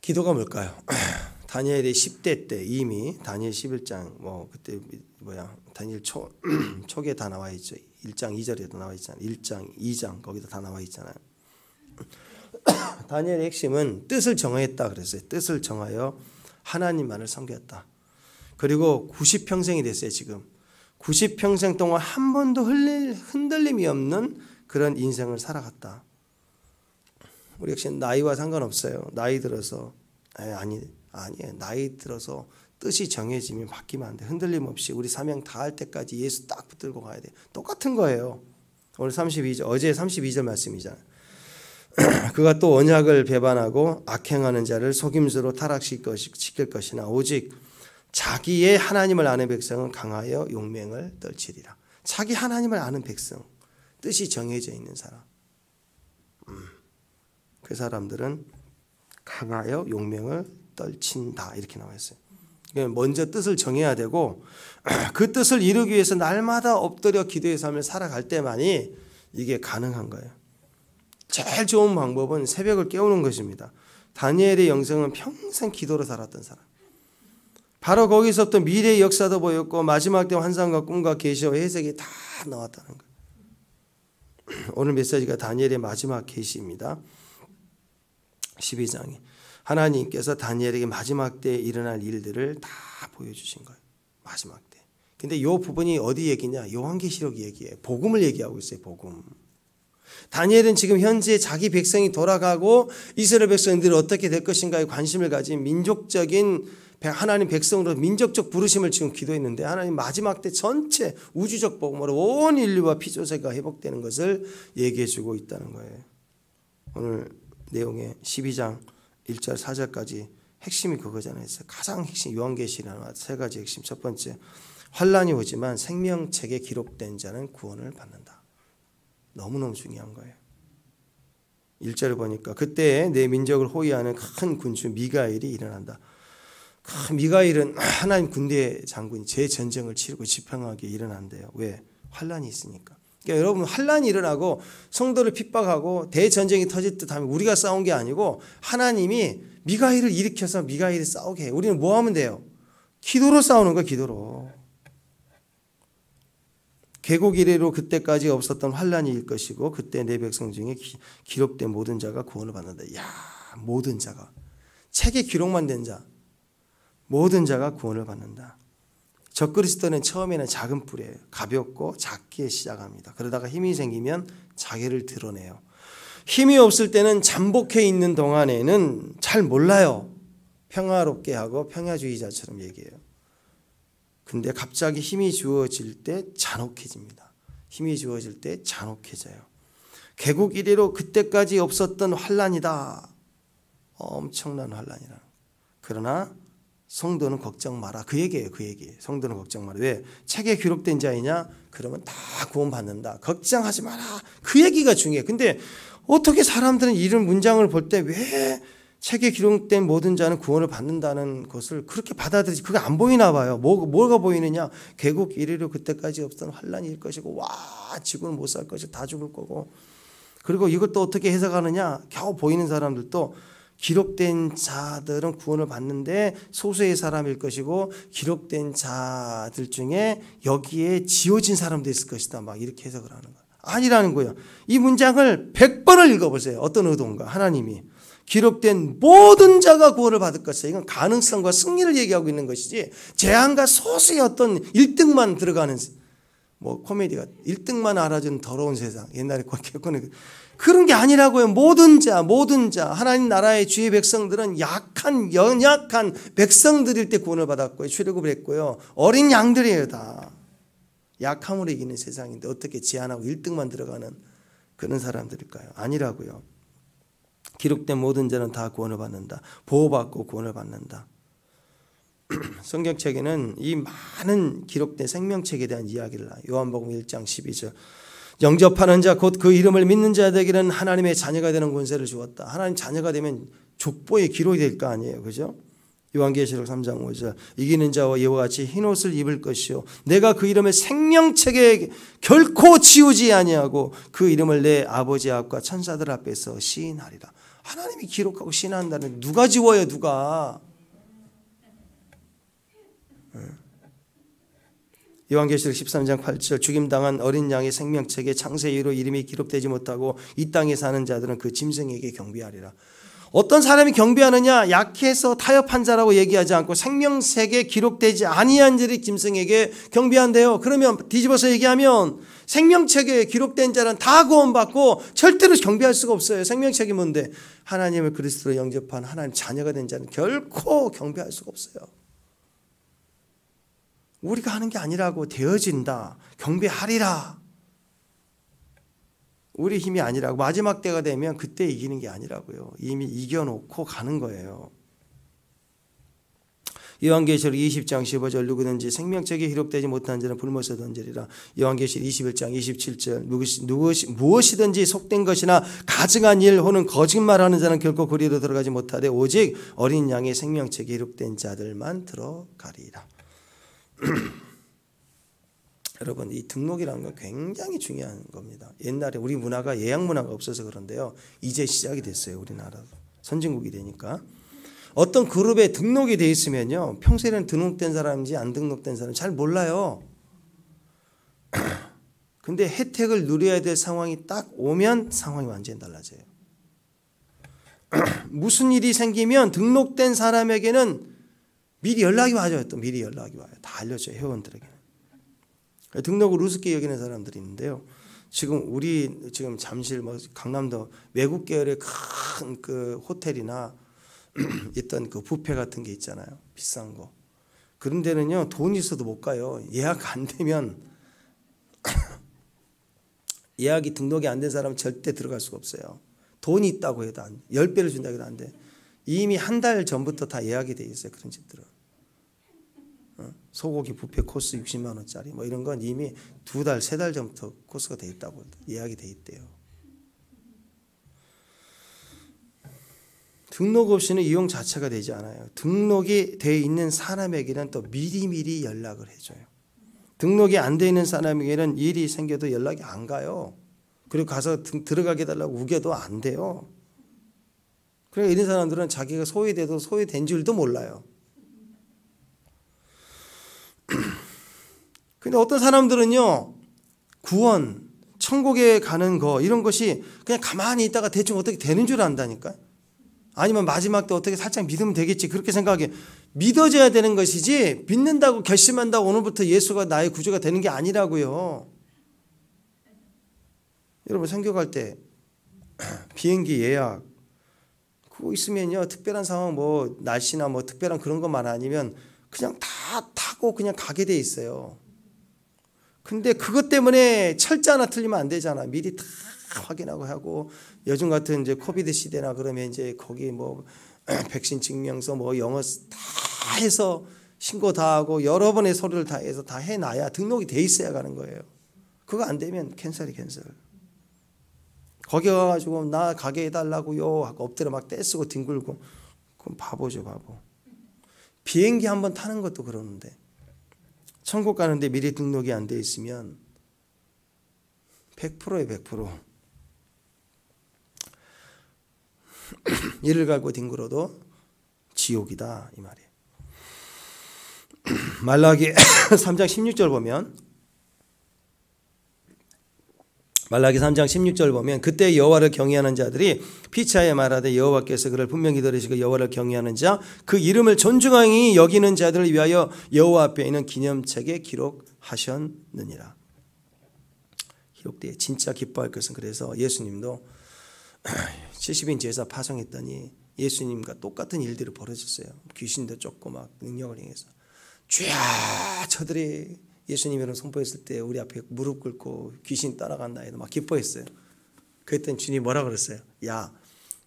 기도가 뭘까요? 다니엘이 10대 때 이미 다니엘 11장 그때 다니엘 초기에 다 나와 있죠. 1장 2절에도 나와 있잖아요. 1장 2장 거기도 다 나와 있잖아요. 다니엘의 핵심은 뜻을 정했다 그랬어요. 뜻을 정하여 하나님만을 섬겼다. 그리고 90평생이 됐어요. 지금 90평생 동안 한 번도 흔들림이 없는 그런 인생을 살아갔다. 우리 역시 나이와 상관없어요. 나이 들어서 아니에요. 나이 들어서 뜻이 정해지면 바뀌면 안 돼. 흔들림 없이 우리 사명 다 할 때까지 예수 딱 붙들고 가야 돼. 똑같은 거예요. 오늘 32절, 어제 32절 말씀이잖아요. 그가 또 언약을 배반하고 악행하는 자를 속임수로 타락시킬 것이나 오직 자기의 하나님을 아는 백성은 강하여 용맹을 떨치리라. 자기 하나님을 아는 백성, 뜻이 정해져 있는 사람, 그 사람들은 강하여 용맹을 떨친다 이렇게 나와 있어요. 먼저 뜻을 정해야 되고 그 뜻을 이루기 위해서 날마다 엎드려 기도의 삶을 살아갈 때만이 이게 가능한 거예요. 제일 좋은 방법은 새벽을 깨우는 것입니다. 다니엘의 영성은 평생 기도로 살았던 사람. 바로 거기서부터 미래의 역사도 보였고 마지막 때 환상과 꿈과 계시와 해석이 다 나왔다는 거예요. 오늘 메시지가 다니엘의 마지막 계시입니다. 12장이 하나님께서 다니엘에게 마지막 때에 일어날 일들을 다 보여주신 거예요. 마지막 때. 근데 이 부분이 어디 얘기냐? 요한계시록 얘기예요. 복음을 얘기하고 있어요. 복음. 다니엘은 지금 현재 자기 백성이 돌아가고 이스라엘 백성들이 어떻게 될 것인가에 관심을 가진 민족적인 하나님 백성으로 민족적 부르심을 지금 기도했는데 하나님 마지막 때 전체 우주적 복음으로 온 인류와 피조세가 회복되는 것을 얘기해 주고 있다는 거예요. 오늘 내용의 12장 1절 4절까지 핵심이 그거잖아요. 가장 핵심 요한계시라는 세 가지 핵심. 첫 번째, 환란이 오지만 생명책에 기록된 자는 구원을 받는다. 너무너무 중요한 거예요. 1절을 보니까 그때 내 민족을 호위하는 큰 군주 미가엘이 일어난다. 미가엘은 하나님 군대 장군이 재전쟁을 치르고 지평하게 일어난대요. 왜? 환란이 있으니까. 그러니까 여러분 환란이 일어나고 성도를 핍박하고 대전쟁이 터질 듯 하면 우리가 싸운 게 아니고 하나님이 미가엘을 일으켜서 미가엘이 싸우게 해요. 우리는 뭐 하면 돼요? 기도로 싸우는 거예요. 기도로. 개국 이래로 그때까지 없었던 환란이 일 것이고 그때 내 백성 중에 기록된 모든 자가 구원을 받는다. 야, 모든 자가. 책에 기록만 된 자. 모든 자가 구원을 받는다. 적그리스도는 처음에는 작은 뿔이에요. 가볍고 작게 시작합니다. 그러다가 힘이 생기면 자기를 드러내요. 힘이 없을 때는 잠복해 있는 동안에는 잘 몰라요. 평화롭게 하고 평화주의자처럼 얘기해요. 근데 갑자기 힘이 주어질 때 잔혹해집니다. 힘이 주어질 때 잔혹해져요. 개국 이래로 그때까지 없었던 환란이다. 엄청난 환란이라. 그러나 성도는 걱정 마라. 그 얘기예요. 그 얘기. 성도는 걱정 마라. 왜? 책에 기록된 자이냐? 그러면 다 구원받는다. 걱정하지 마라. 그 얘기가 중요해요. 근데 어떻게 사람들은 이런 문장을 볼 때 왜 책에 기록된 모든 자는 구원을 받는다는 것을 그렇게 받아들이지? 그게 안 보이나 봐요. 뭐가 보이느냐? 개국 이래로 그때까지 없던 환란일 것이고 와 지구는 못 살 것이고 다 죽을 거고 그리고 이것도 어떻게 해석하느냐? 겨우 보이는 사람들도 기록된 자들은 구원을 받는데 소수의 사람일 것이고 기록된 자들 중에 여기에 지어진 사람도 있을 것이다. 막 이렇게 해석을 하는 거예요. 아니라는 거예요. 이 문장을 100번을 읽어보세요. 어떤 의도인가? 하나님이 기록된 모든 자가 구원을 받을 것이다. 이건 가능성과 승리를 얘기하고 있는 것이지 재앙과 소수의 어떤 1등만 들어가는 뭐 코미디가 1등만 알아주는 더러운 세상 옛날에 그런 게 아니라고요. 모든 자 하나님 나라의 주의 백성들은 약한 연약한 백성들일 때 구원을 받았고요. 출애굽을 했고요. 어린 양들이에요. 다 약함으로 이기는 세상인데 어떻게 제한하고 1등만 들어가는 그런 사람들일까요? 아니라고요. 기록된 모든 자는 다 구원을 받는다. 보호받고 구원을 받는다. 성경책에는 이 많은 기록된 생명책에 대한 이야기를 해요. 요한복음 1장 12절 영접하는 자 곧 그 이름을 믿는 자들에게는 하나님의 자녀가 되는 권세를 주었다. 하나님 자녀가 되면 족보의 기록이 될 거 아니에요. 그죠? 요한계시록 3장 5절 이기는 자와 이와 같이 흰옷을 입을 것이요 내가 그 이름을 생명책에 결코 지우지 아니하고 그 이름을 내 아버지 앞과 천사들 앞에서 시인하리라. 하나님이 기록하고 시인한다는 누가 지워요? 누가? 요한계시록 13장 8절 죽임당한 어린 양의 생명책에 창세이로 이름이 기록되지 못하고 이 땅에 사는 자들은 그 짐승에게 경배하리라. 어떤 사람이 경배하느냐? 약해서 타협한 자라고 얘기하지 않고 생명책에 기록되지 아니한 자들이 짐승에게 경배한대요. 그러면 뒤집어서 얘기하면 생명책에 기록된 자는 다 구원받고 절대로 경배할 수가 없어요. 생명책이 뭔데? 하나님을 그리스도로 영접한 하나님 자녀가 된 자는 결코 경배할 수가 없어요. 우리가 하는 게 아니라고 되어진다. 경배하리라. 우리 힘이 아니라고. 마지막 때가 되면 그때 이기는 게 아니라고요. 이미 이겨놓고 가는 거예요. 요한계시록 20장 15절 누구든지 생명책에 기록되지 못한 자는 불못에 던지리라. 요한계시록 21장 27절 무엇이든지 속된 것이나 가증한 일 혹은 거짓말하는 자는 결코 그리로 들어가지 못하되 오직 어린 양의 생명책에 기록된 자들만 들어가리라. 여러분 이 등록이라는 건 굉장히 중요한 겁니다. 옛날에 우리 문화가 예약 문화가 없어서 그런데요. 이제 시작이 됐어요. 우리나라도. 선진국이 되니까. 어떤 그룹에 등록이 돼 있으면요. 평소에는 등록된 사람인지 안 등록된 사람인지 잘 몰라요. 근데 혜택을 누려야 될 상황이 딱 오면 상황이 완전히 달라져요. 무슨 일이 생기면 등록된 사람에게는 미리 연락이 와요. 또 미리 연락이 와요. 다 알려줘요. 회원들에게는. 등록을 우습게 여기는 사람들이 있는데요. 지금 잠실 강남도 외국 계열의 큰 그 호텔이나 있던 그 뷔페 같은 게 있잖아요. 비싼 거. 그런 데는요. 돈이 있어도 못 가요. 예약 안 되면 예약이 등록이 안 된 사람은 절대 들어갈 수가 없어요. 돈이 있다고 해도 10배를 준다고 해도 안 돼. 이미 한 달 전부터 다 예약이 돼 있어요. 그런 집들은. 소고기 뷔페 코스 60만 원짜리 뭐 이런 건 이미 2달, 3달 전부터 코스가 돼 있다고 예약이 돼 있대요. 등록 없이는 이용 자체가 되지 않아요. 등록이 돼 있는 사람에게는 또 미리미리 연락을 해줘요. 등록이 안 돼 있는 사람에게는 일이 생겨도 연락이 안 가요. 그리고 가서 들어가게 해달라고 우겨도 안 돼요. 그러니까 이런 사람들은 자기가 소외돼도 소외된 줄도 몰라요. 근데 어떤 사람들은요, 구원, 천국에 가는 거 이런 것이 그냥 가만히 있다가 대충 어떻게 되는 줄 안다니까. 아니면 마지막 때 어떻게 살짝 믿으면 되겠지 그렇게 생각해. 믿어져야 되는 것이지 믿는다고 결심한다고 오늘부터 예수가 나의 구주가 되는 게 아니라고요. 여러분 선교 갈 때 비행기 예약 그거 있으면요, 특별한 상황 뭐 날씨나 뭐 특별한 그런 것만 아니면 그냥 다 타고 그냥 가게 돼 있어요. 근데 그것 때문에 철자 하나 틀리면 안 되잖아. 미리 다 확인하고 하고, 요즘 같은 이제 코비드 시대나 그러면 이제 거기 뭐 백신 증명서 뭐 영어 다 해서 신고 다 하고 여러 번의 서류를 다 해서 다 해놔야 등록이 돼 있어야 가는 거예요. 그거 안 되면 캔슬이 캔슬. 거기 가가지고 나 가게 해달라고요 하고 엎드려 막 떼쓰고 뒹굴고, 그건 바보죠 바보. 비행기 한번 타는 것도 그러는데 천국 가는데 미리 등록이 안 돼 있으면 100%에 100% 이를 갈고 뒹굴어도 지옥이다 이 말이에요. 말라기 3장 16절 보면, 말라기 3장 16절 보면, 그때 여호와를 경외하는 자들이 피차에 말하되 여호와께서 그를 분명히 들으시고 여호와를 경외하는 자 그 이름을 존중하니 여기는 자들을 위하여 여호와 앞에 있는 기념책에 기록하셨느니라. 기록되어 진짜 기뻐할 것은, 그래서 예수님도 70인 제사 파송했더니 예수님과 똑같은 일들이 벌어졌어요. 귀신도 쫓고 막 능력을 행해서 주야 저들이 예수님이랑 선포했을 때 우리 앞에 무릎 꿇고 귀신 떠나간다 해도 막 기뻐했어요. 그랬더니 주님이 뭐라 그랬어요? 야,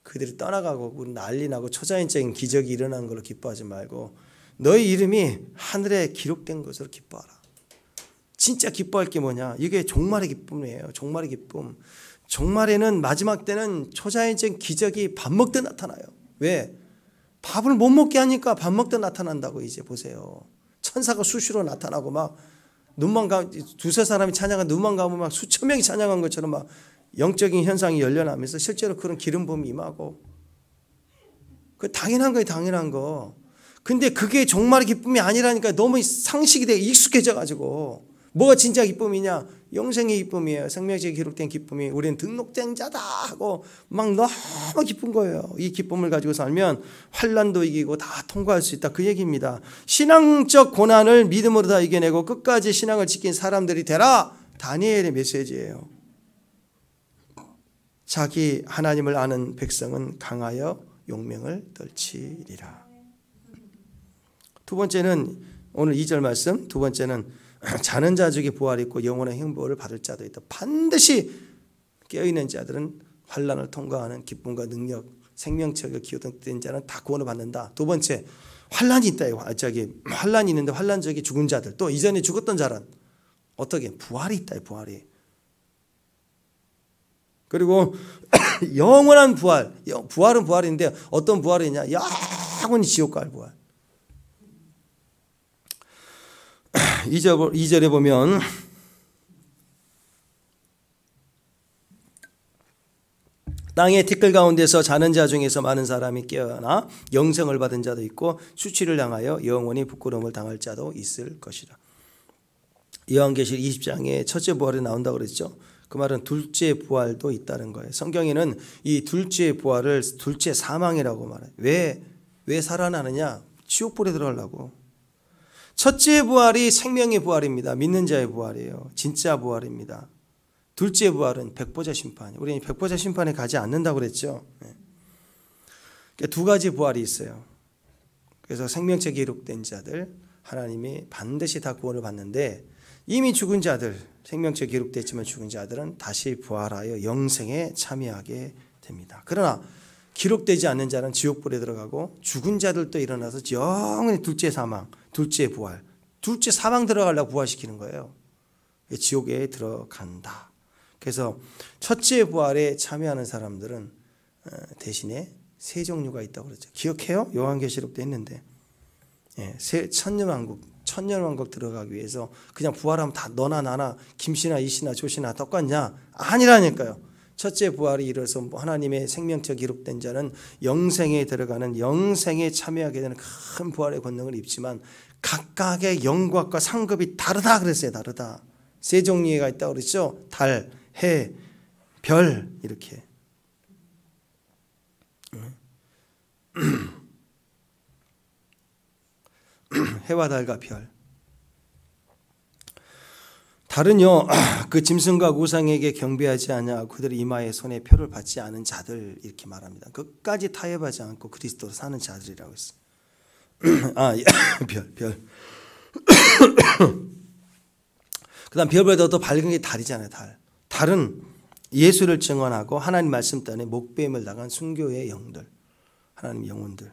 그들이 떠나가고 우리 난리 나고 초자연적인 기적이 일어나는 걸로 기뻐하지 말고 너희 이름이 하늘에 기록된 것으로 기뻐하라. 진짜 기뻐할 게 뭐냐? 이게 종말의 기쁨이에요. 종말의 기쁨. 종말에는, 마지막 때는 초자연적인 기적이 밥 먹듯 나타나요. 왜? 밥을 못 먹게 하니까 밥 먹듯 나타난다고. 이제 보세요. 천사가 수시로 나타나고 막 눈만 감, 두세 사람이 찬양한 눈만 감으면 막 수천 명이 찬양한 것처럼 막 영적인 현상이 열려나면서 실제로 그런 기름 부음이 임하고, 그 당연한 거예요. 당연한 거. 근데 그게 종말의 기쁨이 아니라니까 너무 상식이 되게 익숙해져 가지고, 뭐가 진짜 기쁨이냐? 영생의 기쁨이에요. 생명책에 기록된 기쁨이 우리는 등록된 자다 하고 막 너무 기쁜 거예요. 이 기쁨을 가지고 살면 환난도 이기고 다 통과할 수 있다, 그 얘기입니다. 신앙적 고난을 믿음으로 다 이겨내고 끝까지 신앙을 지킨 사람들이 되라, 다니엘의 메시지예요. 자기 하나님을 아는 백성은 강하여 용명을 떨치리라. 두 번째는 오늘 2절 말씀, 두 번째는 자는 자 중에 부활이 있고 영원한 행복을 받을 자도 있다. 반드시 깨어있는 자들은 환난을 통과하는 기쁨과 능력, 생명체가 기록된 자는 다 구원을 받는다. 두 번째, 환난이 있다. 환난이 있는데 환난적인 죽은 자들, 또 이전에 죽었던 자는 어떻게? 부활이 있다. 부활이. 그리고 영원한 부활. 부활은 부활인데 어떤 부활이냐? 영원히 지옥 갈 부활. 2절에 보면 땅의 티끌 가운데서 자는 자 중에서 많은 사람이 깨어나 영생을 받은 자도 있고 수치를 당하여 영원히 부끄러움을 당할 자도 있을 것이라. 요한계시록 20장에 첫째 부활이 나온다고 그랬죠. 그 말은 둘째 부활도 있다는 거예요. 성경에는 이 둘째 부활을 둘째 사망이라고 말해요. 왜 살아나느냐? 지옥불에 들어가려고. 첫째 부활이 생명의 부활입니다. 믿는 자의 부활이에요. 진짜 부활입니다. 둘째 부활은 백보자 심판이에요. 우리는 백보자 심판에 가지 않는다고 그랬죠. 그러니까 두 가지 부활이 있어요. 그래서 생명책 기록된 자들 하나님이 반드시 다 구원을 받는데, 이미 죽은 자들, 생명책 기록됐지만 죽은 자들은 다시 부활하여 영생에 참여하게 됩니다. 그러나 기록되지 않는 자는 지옥불에 들어가고, 죽은 자들도 일어나서 영원히 둘째 사망, 둘째 부활, 둘째 사망 들어가려고 부활시키는 거예요. 지옥에 들어간다. 그래서 첫째 부활에 참여하는 사람들은 대신에 세 종류가 있다고 그랬죠. 기억해요? 요한계시록도 했는데, 천년왕국 들어가기 위해서 그냥 부활하면 다 너나 나나 김씨나 이씨나 조씨나 똑같냐? 아니라니까요. 첫째 부활이 이뤄서 하나님의 생명책 기록된 자는 영생에 들어가는, 영생에 참여하게 되는 큰 부활의 권능을 입지만 각각의 영광과 상급이 다르다 그랬어요. 다르다. 세 종류가 있다고 그랬죠. 달, 해, 별 이렇게. 해와 달과 별. 달은요, 그 짐승과 우상에게 경배하지 않냐 그들의 이마에 손에 표를 받지 않은 자들 이렇게 말합니다. 끝까지 타협하지 않고 그리스도로 사는 자들이라고 했어요. 별. 그다음 별보다 더 밝은 게 달이잖아요. 달은 예수를 증언하고 하나님 말씀 때문에 목배임을 당한 순교의 영들, 하나님 영혼들.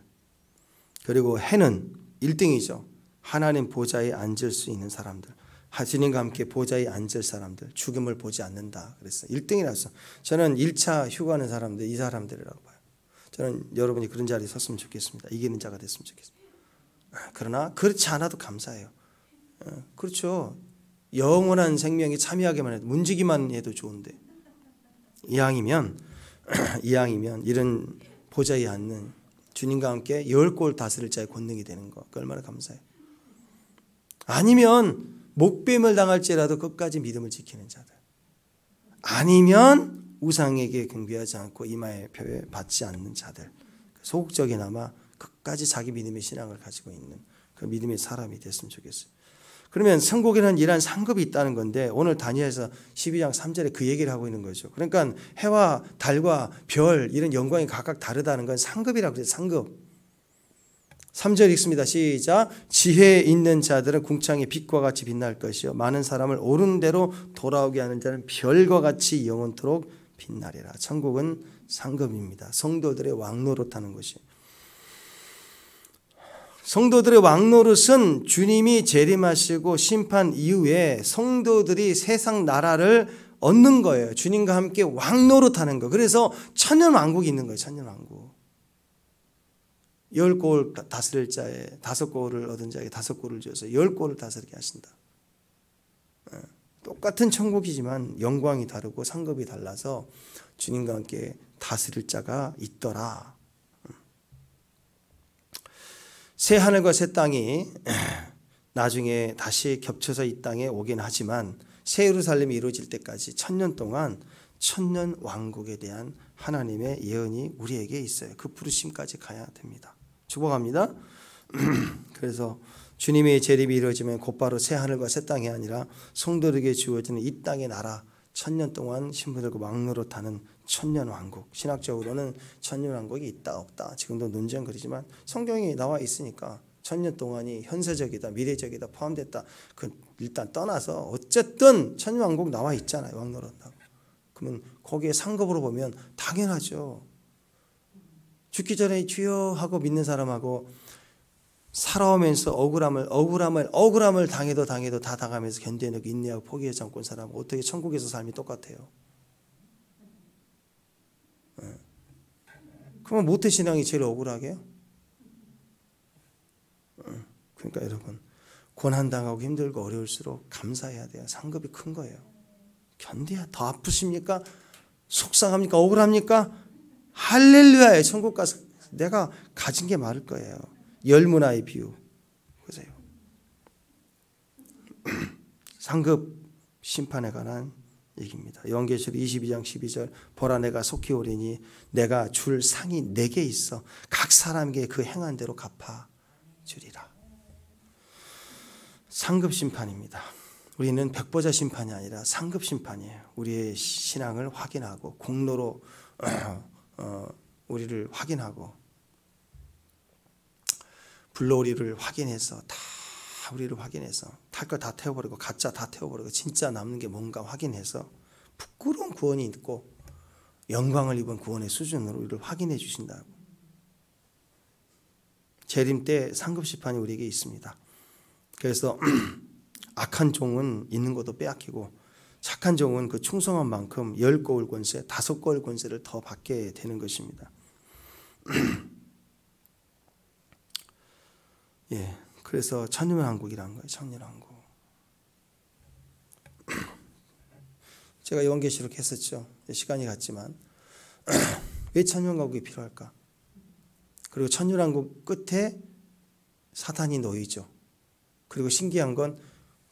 그리고 해는 1등이죠. 하나님 보좌에 앉을 수 있는 사람들, 주님과 함께 보좌에 앉을 사람들, 죽음을 보지 않는다 그랬어요. 1등이라서 저는 1차 휴가하는 사람들, 이 사람들이라고 봐요. 저는 여러분이 그런 자리에 섰으면 좋겠습니다. 이기는 자가 됐으면 좋겠습니다. 그러나 그렇지 않아도 감사해요. 그렇죠. 영원한 생명에 참여하기만 해도, 문지기만 해도 좋은데, 이왕이면 이런 보좌에 앉는 주님과 함께 열골 다스릴 자의 권능이 되는 거, 그 얼마나 감사해요. 아니면 목뱀을 당할지라도 끝까지 믿음을 지키는 자들, 아니면 우상에게 경배하지 않고 이마에 표에 받지 않는 자들, 소극적이나마 끝까지 자기 믿음의 신앙을 가지고 있는 그 믿음의 사람이 됐으면 좋겠어요. 그러면 천국에는 이러한 상급이 있다는 건데, 오늘 다니엘서 12장 3절에 그 얘기를 하고 있는 거죠. 그러니까 해와 달과 별 이런 영광이 각각 다르다는 건 상급이라고 그래요. 상급. 3절 읽습니다. 시작. 지혜 있는 자들은 궁창의 빛과 같이 빛날 것이요 많은 사람을 옳은 대로 돌아오게 하는 자는 별과 같이 영원토록 빛나리라. 천국은 상급입니다. 성도들의 왕노릇하는 것이. 성도들의 왕노릇은 주님이 재림하시고 심판 이후에 성도들이 세상 나라를 얻는 거예요. 주님과 함께 왕노릇하는 거. 그래서 천년왕국이 있는 거예요. 천년왕국. 10골 다스릴 자에 5골을 얻은 자에게 5골을 줘서 10골을 다스리게 하신다. 똑같은 천국이지만 영광이 다르고 상급이 달라서 주님과 함께 다스릴 자가 있더라. 새 하늘과 새 땅이 나중에 다시 겹쳐서 이 땅에 오긴 하지만 새 예루살렘이 이루어질 때까지 1000년 동안 천년 왕국에 대한 하나님의 예언이 우리에게 있어요. 그 부르심까지 가야 됩니다. 축복합니다. 그래서 주님의 재림이 이루어지면 곧바로 새 하늘과 새 땅이 아니라 성도들에게 주어지는 이 땅의 나라, 1000년 동안 신부들과 왕노릇하는 천년왕국. 신학적으로는 천년왕국이 있다 없다 지금도 논쟁거리지만 성경에 나와 있으니까 1000년 동안이 현세적이다 미래적이다 포함됐다, 그 일단 떠나서 어쨌든 천년왕국 나와 있잖아요. 왕노릇하고. 그러면 거기에 상급으로 보면 당연하죠. 죽기 전에 주여 하고 믿는 사람하고 살아오면서 억울함을 당해도 다 당하면서 견뎌내고 인내하고 포기하지 않고 온 사람은 어떻게 천국에서 삶이 똑같아요? 그러면 모태신앙이 제일 억울하게요? 그러니까 여러분, 고난당하고 힘들고 어려울수록 감사해야 돼요. 상급이 큰 거예요. 견뎌야. 더 아프십니까? 속상합니까? 억울합니까? 할렐루야에 천국 가서 내가 가진 게 많을 거예요. 열문화의 비유 보세요. 상급 심판에 관한 얘기입니다. 요한계시록 22장 12절 보라 내가 속히 오리니 내가 줄 상이 내게 있어 각 사람에게 그 행한 대로 갚아 주리라. 상급 심판입니다. 우리는 백보자 심판이 아니라 상급 심판이에요. 우리의 신앙을 확인하고 공로로 우리를 확인하고 불로우리를 확인해서 다 우리를 확인해서 탈 거 다 태워버리고 가짜 다 태워버리고 진짜 남는 게 뭔가 확인해서 부끄러운 구원이 있고 영광을 입은 구원의 수준으로 우리를 확인해 주신다고. 재림 때 상급 심판이 우리에게 있습니다. 그래서 악한 종은 있는 것도 빼앗기고 착한 종은 그 충성한 만큼 10거울 권세, 5거울 권세를 더 받게 되는 것입니다. 예, 그래서 천년왕국이라는 거예요. 천년왕국. 제가 요한계시록 했었죠. 시간이 갔지만 왜 천년왕국이 필요할까? 그리고 천년왕국 끝에 사탄이 놓이죠. 그리고 신기한 건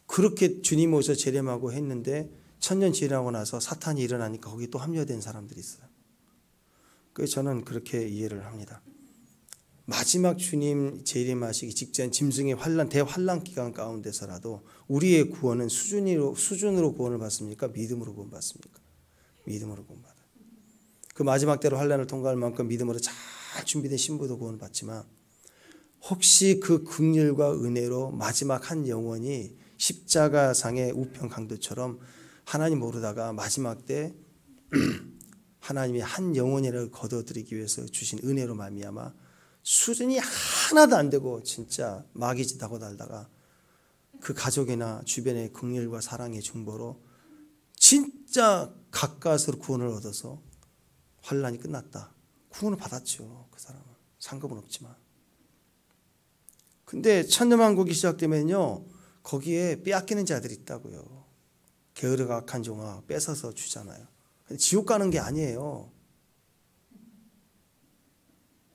그렇게 주님 오셔서 재림하고 했는데 천년 지나고 나서 사탄이 일어나니까 거기 또 합류된 사람들이 있어요. 그래서 저는 그렇게 이해를 합니다. 마지막 주님 재림하시기 직전 짐승의 환란 대환란 기간 가운데서라도 우리의 구원은 수준으로 구원을 받습니까? 믿음으로 구원 받습니까? 믿음으로 구원 받아요. 그 마지막 때로 환란을 통과할 만큼 믿음으로 잘 준비된 신부도 구원을 받지만 혹시 그 긍휼과 은혜로 마지막 한 영혼이 십자가상의 우편 강도처럼 하나님 모르다가 마지막 때 하나님이 한 영혼이라도 거둬들이기 위해서 주신 은혜로 말미암아 수준이 하나도 안 되고 진짜 마귀짓하고 달다가 그 가족이나 주변의 긍휼과 사랑의 중보로 진짜 가까스로 구원을 얻어서 환란이 끝났다. 구원을 받았죠. 그 사람은 상급은 없지만. 근데 천년왕국이 시작되면요 거기에 빼앗기는 자들이 있다고요. 게으르고 악한 종아 뺏어서 주잖아요. 근데 지옥 가는 게 아니에요.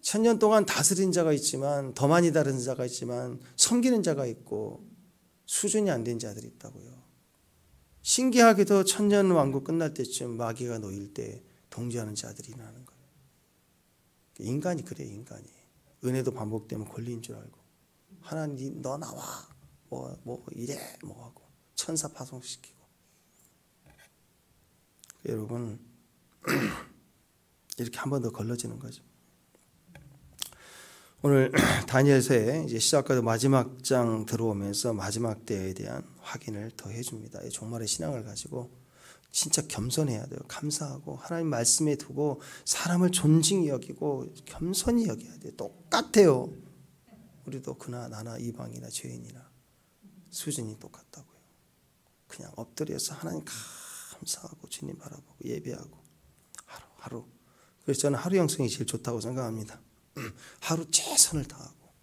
천년 동안 다스린 자가 있지만 더 많이 다른 자가 있지만 섬기는 자가 있고 수준이 안 된 자들이 있다고요. 신기하게도 천년 왕국 끝날 때쯤 마귀가 놓일 때 동조하는 자들이 나는 거예요. 인간이 그래 인간이. 은혜도 반복되면 권리인 줄 알고 하나님 너 나와 뭐 이래 뭐 하고 천사 파송시키고. 여러분 이렇게 한 번 더 걸러지는 거죠. 오늘 다니엘서에 이제 시작과도 마지막 장 들어오면서 마지막 때에 대한 확인을 더 해줍니다. 이 종말의 신앙을 가지고 진짜 겸손해야 돼요. 감사하고 하나님 말씀에 두고 사람을 존중히 여기고 겸손히 여겨야 돼요. 똑같아요. 우리도 그나 나나 이방이나 죄인이나 수준이 똑같다고요. 그냥 엎드려서 하나님 감사하고 주님 바라보고 예배하고 하루. 그래서 저는 하루 영성이 제일 좋다고 생각합니다. 하루 최선을 다하고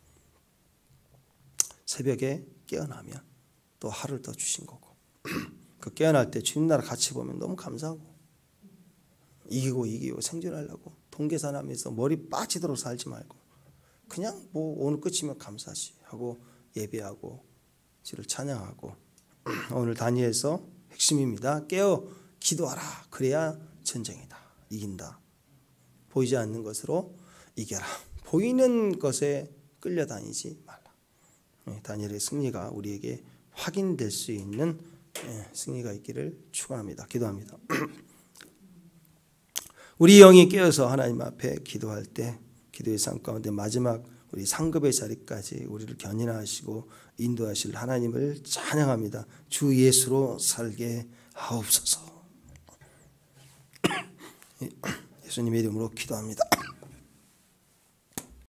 새벽에 깨어나면 또 하루를 더 주신 거고 그 깨어날 때 주님 나라 같이 보면 너무 감사하고 이기고 생존하려고 동계산하면서 머리 빠지도록 살지 말고 그냥 뭐 오늘 끝이면 감사시 하고 예배하고 주를 찬양하고 오늘 다니엘서 핵심입니다. 깨어 기도하라. 그래야 전쟁이다. 이긴다. 보이지 않는 것으로 이겨라. 보이는 것에 끌려다니지 말라. 다니엘의 승리가 우리에게 확인될 수 있는 승리가 있기를 축원합니다. 기도합니다. 우리 영이 깨어서 하나님 앞에 기도할 때 기도의 삶 가운데 마지막 우리 상급의 자리까지 우리를 견인하시고 인도하실 하나님을 찬양합니다. 주 예수로 살게 하옵소서. 예수님의 이름으로 기도합니다.